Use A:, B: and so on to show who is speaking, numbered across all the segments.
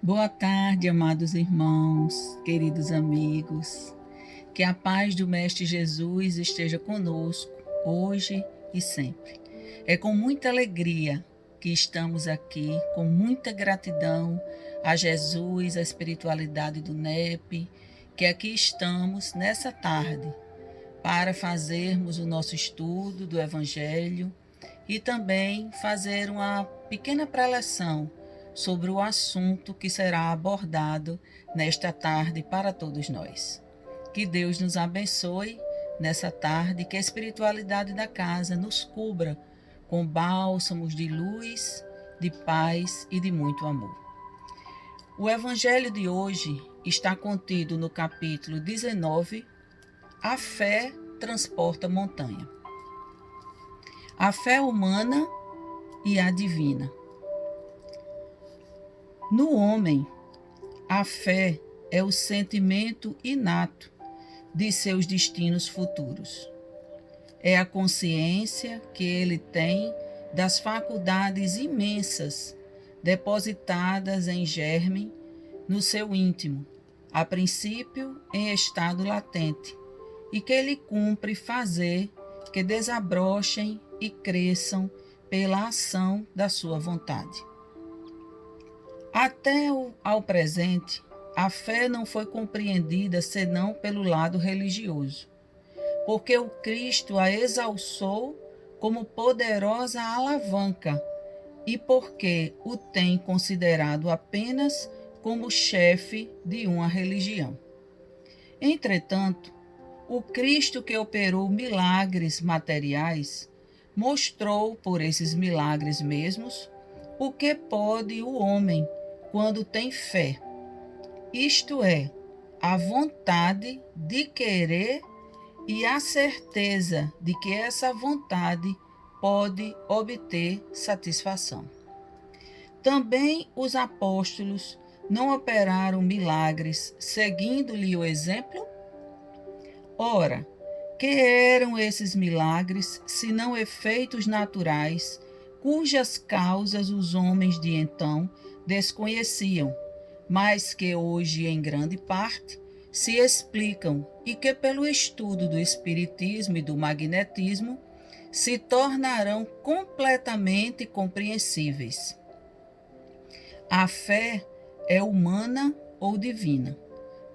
A: Boa tarde, amados irmãos, queridos amigos. Que a paz do Mestre Jesus esteja conosco, hoje e sempre. É com muita alegria que estamos aqui, com muita gratidão a Jesus, a espiritualidade do NEP, que aqui estamos nessa tarde para fazermos o nosso estudo do Evangelho e também fazer uma pequena preleção sobre o assunto que será abordado nesta tarde para todos nós. Que Deus nos abençoe nessa tarde, que a espiritualidade da casa nos cubra com bálsamos de luz, de paz e de muito amor. O Evangelho de hoje está contido no capítulo 19, A Fé Transporta Montanha. A fé humana e a divina. No homem, a fé é o sentimento inato de seus destinos futuros. É a consciência que ele tem das faculdades imensas depositadas em germe no seu íntimo, a princípio em estado latente, e que ele cumpre fazer que desabrochem e cresçam pela ação da sua vontade. Até ao presente, a fé não foi compreendida senão pelo lado religioso, porque o Cristo a exalçou como poderosa alavanca e porque o tem considerado apenas como chefe de uma religião. Entretanto, o Cristo que operou milagres materiais mostrou por esses milagres mesmos o que pode o homem quando tem fé, isto é, a vontade de querer e a certeza de que essa vontade pode obter satisfação. Também os apóstolos não operaram milagres seguindo-lhe o exemplo? Ora, que eram esses milagres, senão efeitos naturais, cujas causas os homens de então desconheciam, mas que hoje, em grande parte, se explicam e que, pelo estudo do espiritismo e do magnetismo, se tornarão completamente compreensíveis. A fé é humana ou divina,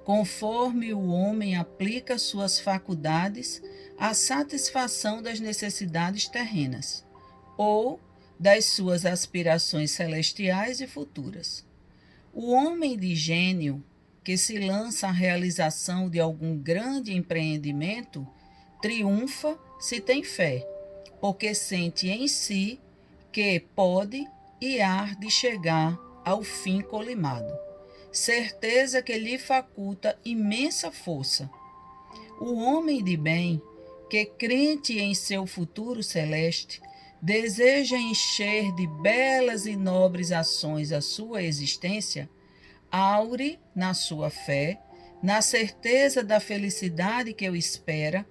A: conforme o homem aplica suas faculdades à satisfação das necessidades terrenas, ou das suas aspirações celestiais e futuras. O homem de gênio que se lança à realização de algum grande empreendimento triunfa se tem fé, porque sente em si que pode e há de chegar ao fim colimado, certeza que lhe faculta imensa força. O homem de bem, que crente em seu futuro celeste, deseja encher de belas e nobres ações a sua existência, aure na sua fé, na certeza da felicidade que o espera,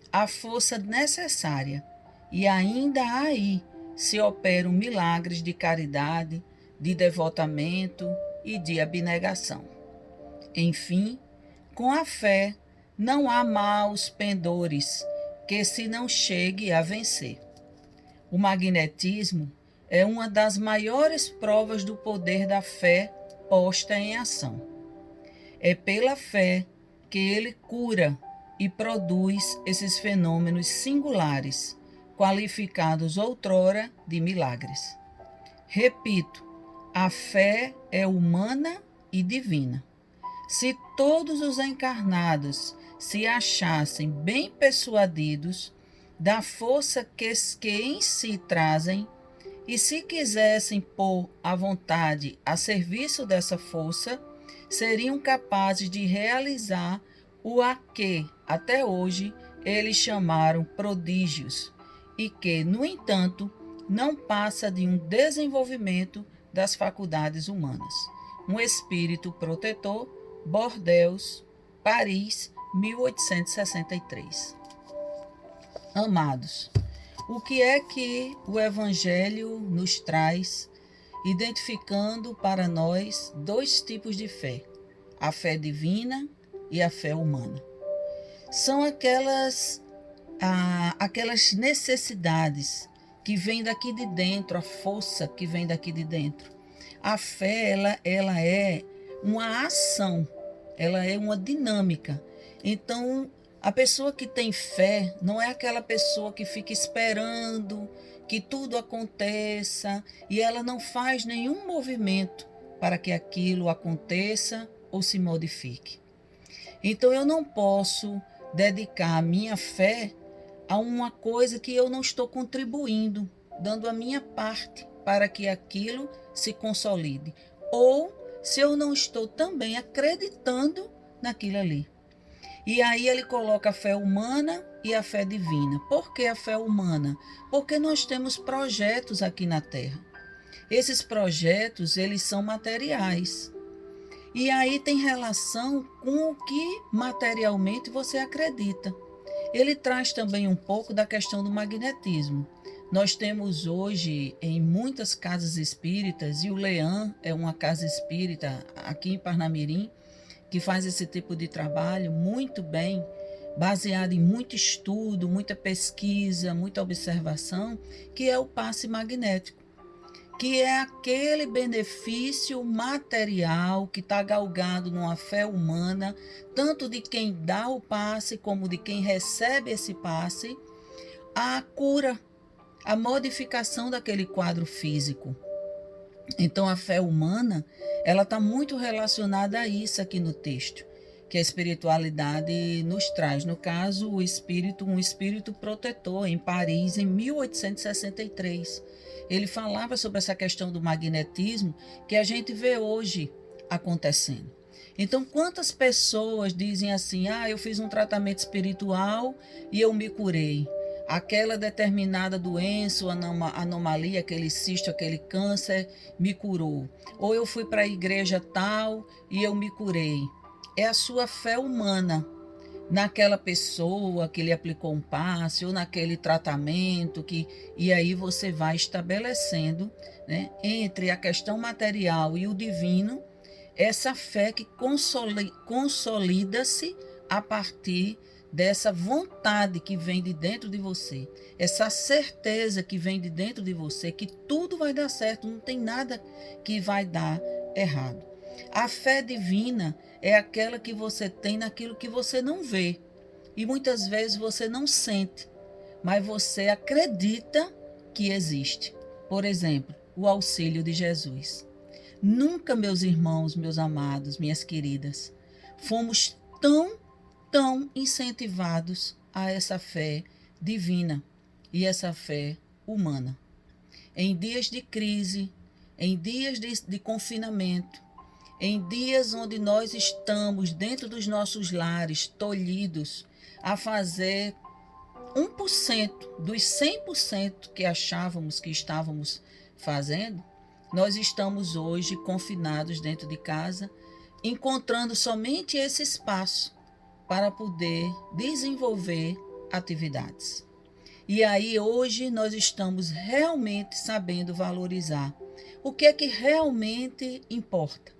A: a força necessária, e ainda aí se operam milagres de caridade, de devotamento e de abnegação. Enfim, com a fé não há maus pendores que se não chegue a vencer. O magnetismo é uma das maiores provas do poder da fé posta em ação. É pela fé que ele cura e produz esses fenômenos singulares, qualificados outrora de milagres. Repito, a fé é humana e divina. Se todos os encarnados se achassem bem persuadidos da força que em si trazem, e se quisessem pôr a vontade a serviço dessa força, seriam capazes de realizar o a que, até hoje, eles chamaram prodígios, e que, no entanto, não passa de um desenvolvimento das faculdades humanas. Um espírito protetor, Bordeaux, Paris, 1863. Amados, o que é que o Evangelho nos traz identificando para nós dois tipos de fé: a fé divina e a fé humana. São aquelas necessidades que vêm daqui de dentro, a força que vem daqui de dentro. A fé, ela é uma ação, ela é uma dinâmica. Então, a pessoa que tem fé não é aquela pessoa que fica esperando que tudo aconteça e ela não faz nenhum movimento para que aquilo aconteça ou se modifique. Então, eu não posso dedicar a minha fé a uma coisa que eu não estou contribuindo, dando a minha parte para que aquilo se consolide. Ou se eu não estou também acreditando naquilo ali. E aí ele coloca a fé humana e a fé divina. Por que a fé humana? Porque nós temos projetos aqui na Terra. Esses projetos, eles são materiais. E aí tem relação com o que materialmente você acredita. Ele traz também um pouco da questão do magnetismo. Nós temos hoje em muitas casas espíritas, e o Leão é uma casa espírita aqui em Parnamirim, que faz esse tipo de trabalho muito bem, baseado em muito estudo, muita pesquisa, muita observação, que é o passe magnético, que é aquele benefício material que está galgado numa fé humana, tanto de quem dá o passe como de quem recebe esse passe, a cura, a modificação daquele quadro físico. Então, a fé humana, ela está muito relacionada a isso aqui no texto, que a espiritualidade nos traz. No caso, um espírito protetor em Paris, em 1863. Ele falava sobre essa questão do magnetismo que a gente vê hoje acontecendo. Então, quantas pessoas dizem assim, eu fiz um tratamento espiritual e eu me curei. Aquela determinada doença, anomalia, aquele cisto, aquele câncer, me curou. Ou eu fui para a igreja tal e eu me curei. É a sua fé humana naquela pessoa que lhe aplicou um passe ou naquele tratamento, e aí você vai estabelecendo, né, entre a questão material e o divino, essa fé que consolida-se a partir dessa vontade que vem de dentro de você, essa certeza que vem de dentro de você que tudo vai dar certo, não tem nada que vai dar errado. A fé divina é aquela que você tem naquilo que você não vê e muitas vezes você não sente, mas você acredita que existe. Por exemplo, o auxílio de Jesus. Nunca, meus irmãos, meus amados, minhas queridas, fomos tão incentivados a essa fé divina e essa fé humana. Em dias de crise, em dias de confinamento, em dias onde nós estamos dentro dos nossos lares, tolhidos a fazer 1% dos 100% que achávamos que estávamos fazendo, nós estamos hoje confinados dentro de casa, encontrando somente esse espaço para poder desenvolver atividades. E aí hoje nós estamos realmente sabendo valorizar o que é que realmente importa.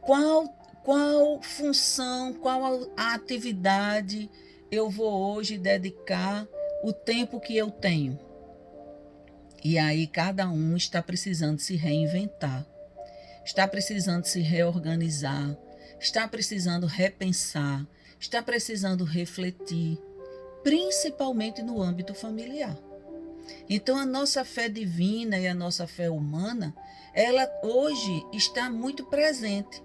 A: Qual função, qual a atividade eu vou hoje dedicar o tempo que eu tenho? E aí cada um está precisando se reinventar, está precisando se reorganizar, está precisando repensar, está precisando refletir, principalmente no âmbito familiar. Então a nossa fé divina e a nossa fé humana, ela hoje está muito presente.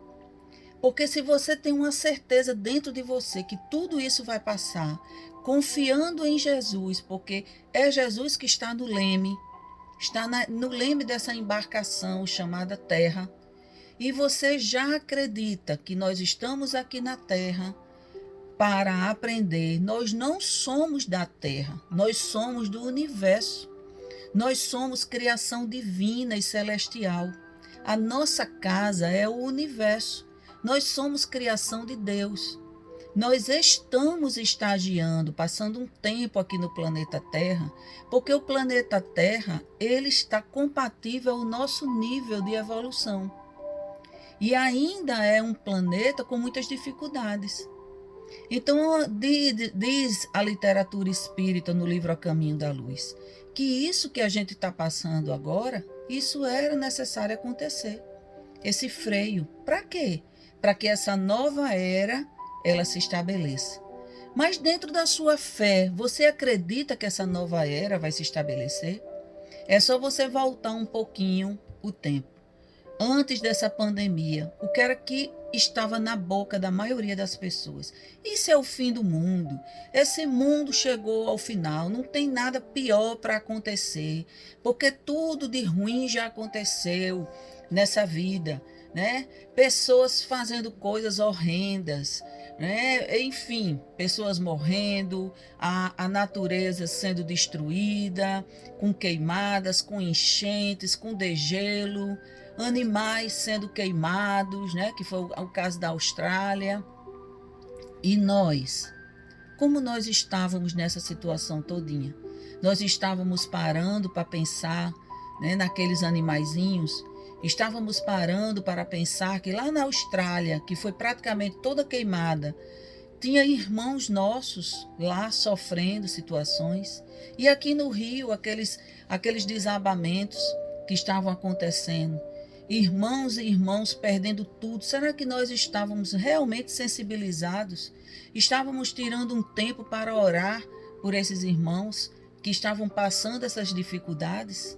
A: Porque se você tem uma certeza dentro de você que tudo isso vai passar, confiando em Jesus, porque é Jesus que está no leme, está no leme dessa embarcação chamada Terra, e você já acredita que nós estamos aqui na Terra para aprender. Nós não somos da Terra, nós somos do universo. Nós somos criação divina e celestial. A nossa casa é o universo. Nós somos criação de Deus. Nós estamos estagiando, passando um tempo aqui no planeta Terra, porque o planeta Terra, ele está compatível ao nosso nível de evolução. E ainda é um planeta com muitas dificuldades. Então, diz a literatura espírita no livro A Caminho da Luz, que isso que a gente está passando agora, isso era necessário acontecer. Esse freio. Para quê? Para que essa nova era, ela se estabeleça. Mas dentro da sua fé, você acredita que essa nova era vai se estabelecer? É só você voltar um pouquinho o tempo. Antes dessa pandemia, o que era que estava na boca da maioria das pessoas? Isso é o fim do mundo. Esse mundo chegou ao final, não tem nada pior para acontecer, porque tudo de ruim já aconteceu nessa vida, né? Pessoas fazendo coisas horrendas, né? Enfim, pessoas morrendo, a natureza sendo destruída, com queimadas, com enchentes, com degelo, animais sendo queimados, né? Que foi o caso da Austrália. E nós, como nós estávamos nessa situação todinha? Nós estávamos parando para pensar, né, naqueles animaizinhos, estávamos parando para pensar que lá na Austrália, que foi praticamente toda queimada, tinha irmãos nossos lá sofrendo situações. E aqui no Rio, aqueles desabamentos que estavam acontecendo. Irmãos e irmãos perdendo tudo. Será que nós estávamos realmente sensibilizados? Estávamos tirando um tempo para orar por esses irmãos que estavam passando essas dificuldades?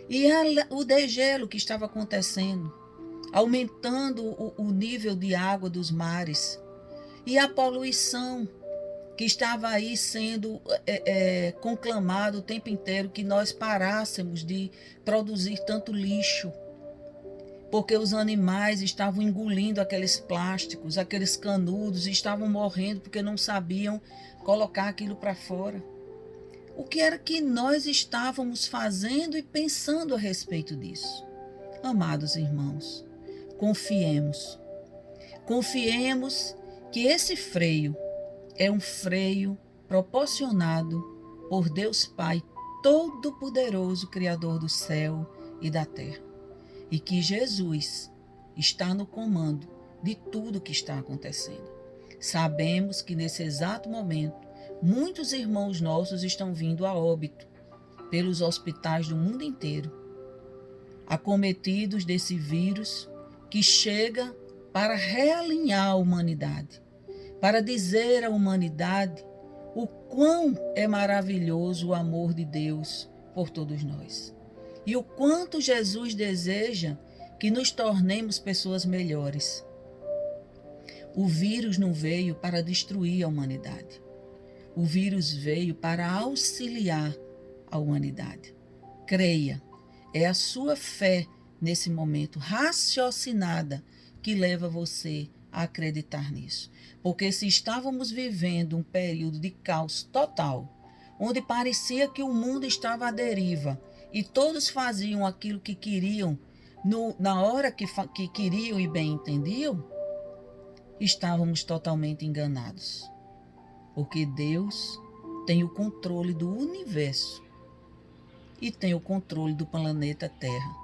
A: E o degelo que estava acontecendo, aumentando o nível de água dos mares. E a poluição que estava aí sendo conclamado o tempo inteiro que nós parássemos de produzir tanto lixo, porque os animais estavam engolindo aqueles plásticos, aqueles canudos, e estavam morrendo porque não sabiam colocar aquilo para fora. O que era que nós estávamos fazendo e pensando a respeito disso? Amados irmãos, confiemos. Confiemos que esse freio é um freio proporcionado por Deus Pai Todo-Poderoso, Criador do céu e da terra. E que Jesus está no comando de tudo que está acontecendo. Sabemos que nesse exato momento, muitos irmãos nossos estão vindo a óbito pelos hospitais do mundo inteiro, acometidos desse vírus que chega para realinhar a humanidade, para dizer à humanidade o quão é maravilhoso o amor de Deus por todos nós. E o quanto Jesus deseja que nos tornemos pessoas melhores. O vírus não veio para destruir a humanidade. O vírus veio para auxiliar a humanidade. Creia, é a sua fé nesse momento raciocinada que leva você a acreditar nisso. Porque se estávamos vivendo um período de caos total, onde parecia que o mundo estava à deriva e todos faziam aquilo que queriam na hora que queriam e bem entendiam, estávamos totalmente enganados. Porque Deus tem o controle do universo e tem o controle do planeta Terra.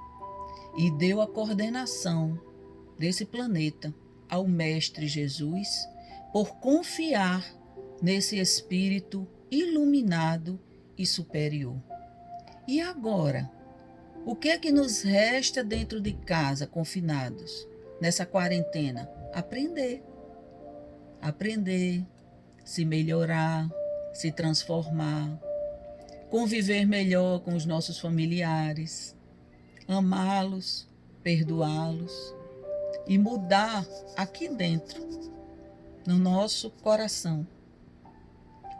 A: E deu a coordenação desse planeta ao Mestre Jesus por confiar nesse espírito iluminado e superior. E agora, o que é que nos resta dentro de casa, confinados, nessa quarentena? Aprender. Aprender, se melhorar, se transformar, conviver melhor com os nossos familiares, amá-los, perdoá-los e mudar aqui dentro, no nosso coração,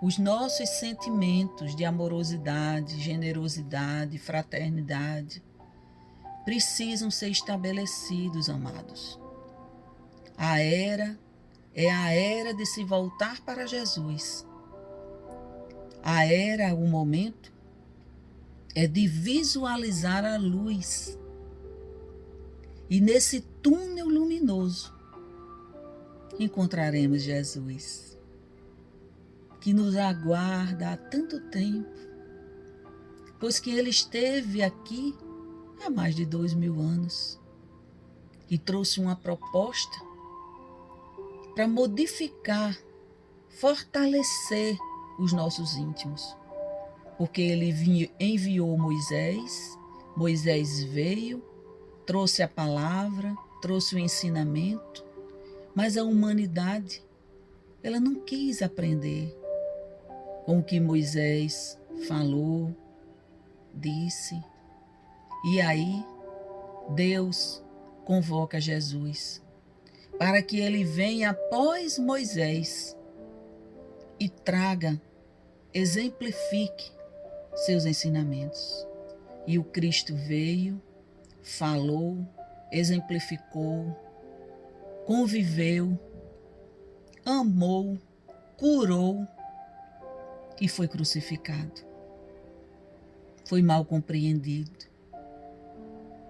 A: os nossos sentimentos de amorosidade, generosidade, fraternidade precisam ser estabelecidos, amados. A era é a era de se voltar para Jesus. A era, o momento, é de visualizar a luz. E nesse túnel luminoso, encontraremos Jesus, que nos aguarda há tanto tempo, pois que ele esteve aqui há mais de 2000 anos e trouxe uma proposta para modificar, fortalecer os nossos íntimos. Porque ele enviou Moisés, Moisés veio, trouxe a palavra, trouxe o ensinamento, mas a humanidade, ela não quis aprender com o que Moisés falou, disse. E aí, Deus convoca Jesus para que ele venha após Moisés e traga, exemplifique seus ensinamentos. E o Cristo veio, falou, exemplificou, conviveu, amou, curou e foi crucificado. Foi mal compreendido,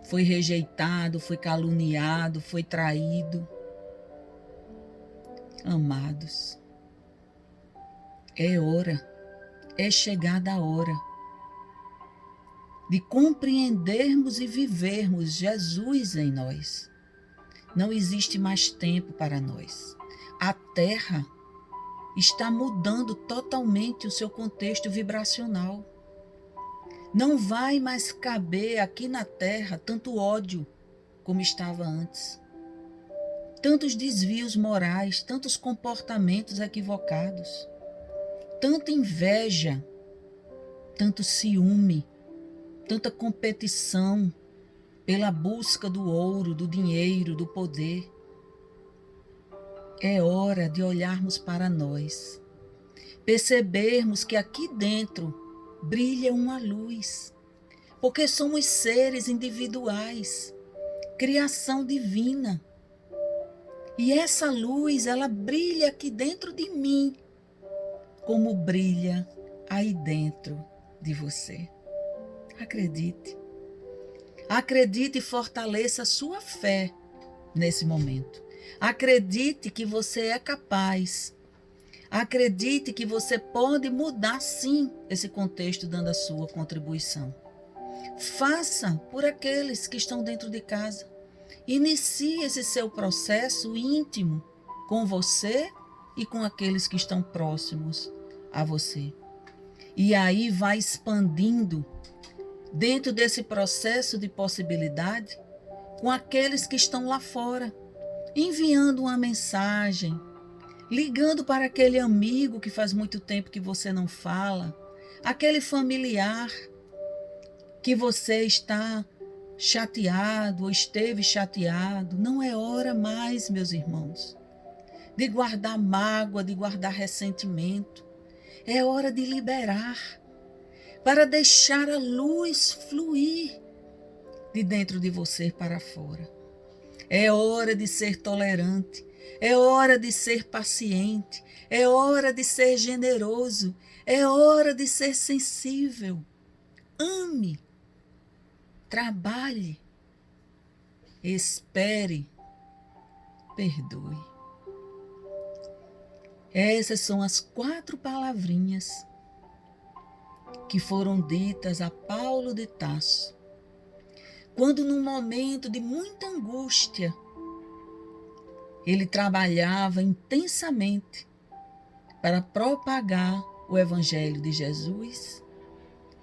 A: foi rejeitado, foi caluniado, foi traído. Amados, é hora, é chegada a hora de compreendermos e vivermos Jesus em nós. Não existe mais tempo para nós. A Terra está mudando totalmente o seu contexto vibracional. Não vai mais caber aqui na Terra tanto ódio como estava antes. Tantos desvios morais, tantos comportamentos equivocados, tanta inveja, tanto ciúme, tanta competição pela busca do ouro, do dinheiro, do poder. É hora de olharmos para nós, percebermos que aqui dentro brilha uma luz, porque somos seres individuais, criação divina. E essa luz, ela brilha aqui dentro de mim, como brilha aí dentro de você. Acredite. Acredite e fortaleça a sua fé nesse momento. Acredite que você é capaz. Acredite que você pode mudar sim esse contexto dando a sua contribuição. Faça por aqueles que estão dentro de casa. Inicie esse seu processo íntimo com você e com aqueles que estão próximos a você. E aí vai expandindo dentro desse processo de possibilidade com aqueles que estão lá fora, enviando uma mensagem, ligando para aquele amigo que faz muito tempo que você não fala, aquele familiar que você está chateado ou esteve chateado. Não é hora mais, meus irmãos, de guardar mágoa, de guardar ressentimento. É hora de liberar, para deixar a luz fluir de dentro de você para fora. É hora de ser tolerante, é hora de ser paciente, é hora de ser generoso, é hora de ser sensível. Ame, trabalhe, espere, perdoe. Essas são as 4 palavrinhas que foram ditas a Paulo de Tarso, quando num momento de muita angústia, ele trabalhava intensamente para propagar o Evangelho de Jesus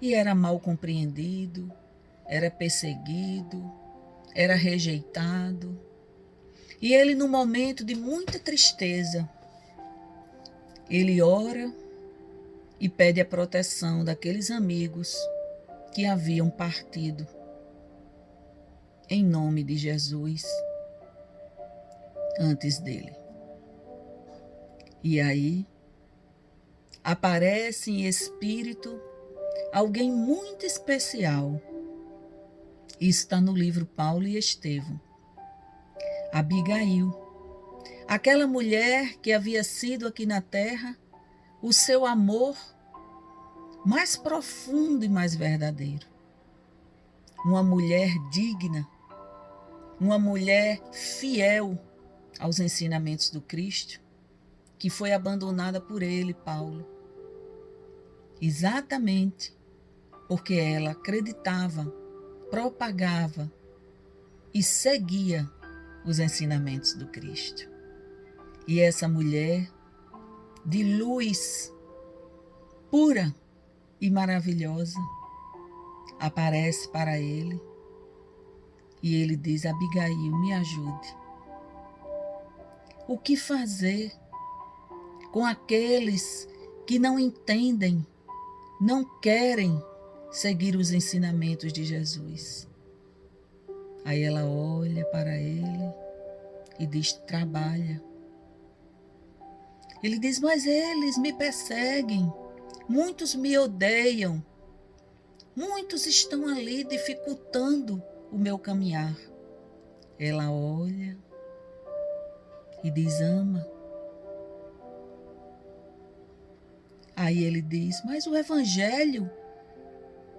A: e era mal compreendido, era perseguido, era rejeitado. E ele, num momento de muita tristeza, ele ora e pede a proteção daqueles amigos que haviam partido em nome de Jesus antes dele. E aí aparece em espírito alguém muito especial. Isso está no livro Paulo e Estevão. Abigail, aquela mulher que havia sido aqui na terra o seu amor mais profundo e mais verdadeiro. Uma mulher digna, uma mulher fiel, aos ensinamentos do Cristo, que foi abandonada por ele, Paulo, exatamente porque ela acreditava, propagava e seguia os ensinamentos do Cristo. E essa mulher de luz pura e maravilhosa aparece para ele e ele diz: Abigail, me ajude. O que fazer com aqueles que não entendem, não querem seguir os ensinamentos de Jesus? Aí ela olha para ele e diz: trabalha. Ele diz: mas eles me perseguem, muitos me odeiam, muitos estão ali dificultando o meu caminhar. Ela olha e diz: ama. Aí ele diz: mas o evangelho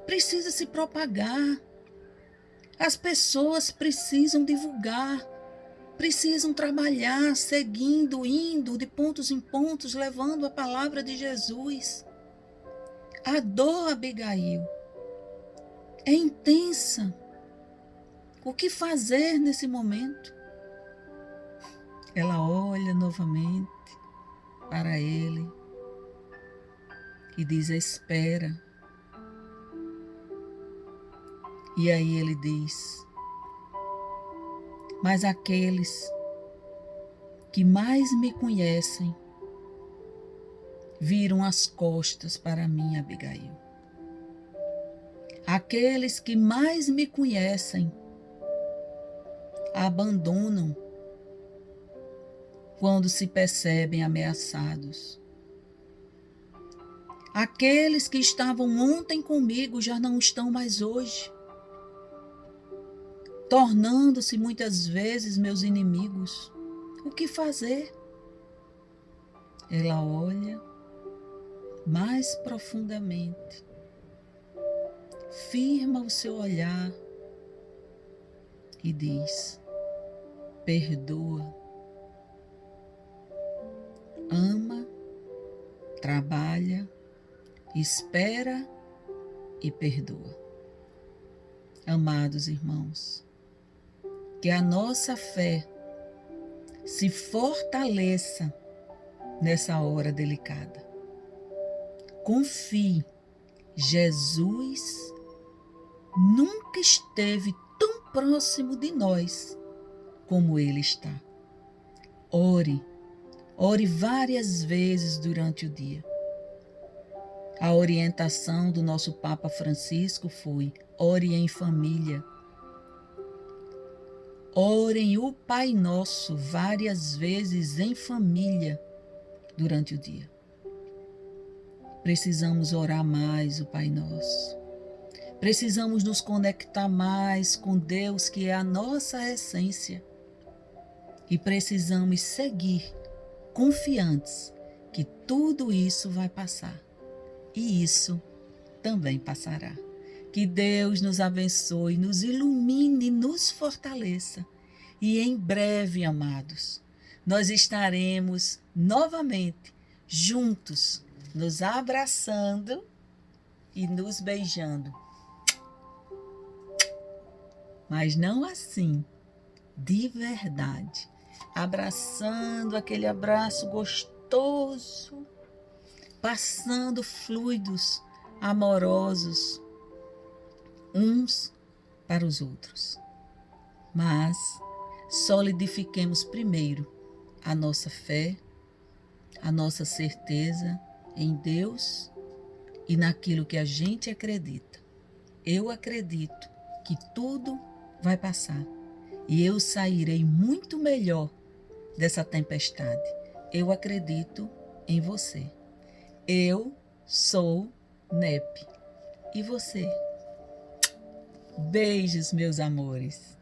A: precisa se propagar. As pessoas precisam divulgar, precisam trabalhar, seguindo, indo de pontos em pontos, levando a palavra de Jesus. A dor, Abigail, é intensa. O que fazer nesse momento? Ela olha novamente para ele e diz: espera. E aí ele diz: mas aqueles que mais me conhecem viram as costas para mim, Abigail. Aqueles que mais me conhecem abandonam quando se percebem ameaçados. Aqueles que estavam ontem comigo já não estão mais hoje, tornando-se muitas vezes meus inimigos. O que fazer? Ela olha mais profundamente, firma o seu olhar e diz: perdoa, ama, trabalha, espera e perdoa. Amados irmãos, que a nossa fé se fortaleça nessa hora delicada. Confie, Jesus nunca esteve tão próximo de nós como Ele está. Ore várias vezes durante o dia. A orientação do nosso Papa Francisco foi: ore em família. Orem o Pai Nosso várias vezes em família durante o dia. Precisamos orar mais o Pai Nosso. Precisamos nos conectar mais com Deus, que é a nossa essência. E precisamos seguir confiantes que tudo isso vai passar. E isso também passará. Que Deus nos abençoe, nos ilumine, nos fortaleça. E em breve, amados, nós estaremos novamente juntos, nos abraçando e nos beijando. Mas não assim, de verdade. Abraçando, aquele abraço gostoso, passando fluidos amorosos uns para os outros. Mas solidifiquemos primeiro a nossa fé, a nossa certeza em Deus e naquilo que a gente acredita. Eu acredito que tudo vai passar e eu sairei muito melhor dessa tempestade. Eu acredito em você. Eu sou NEP. E você? Beijos, meus amores.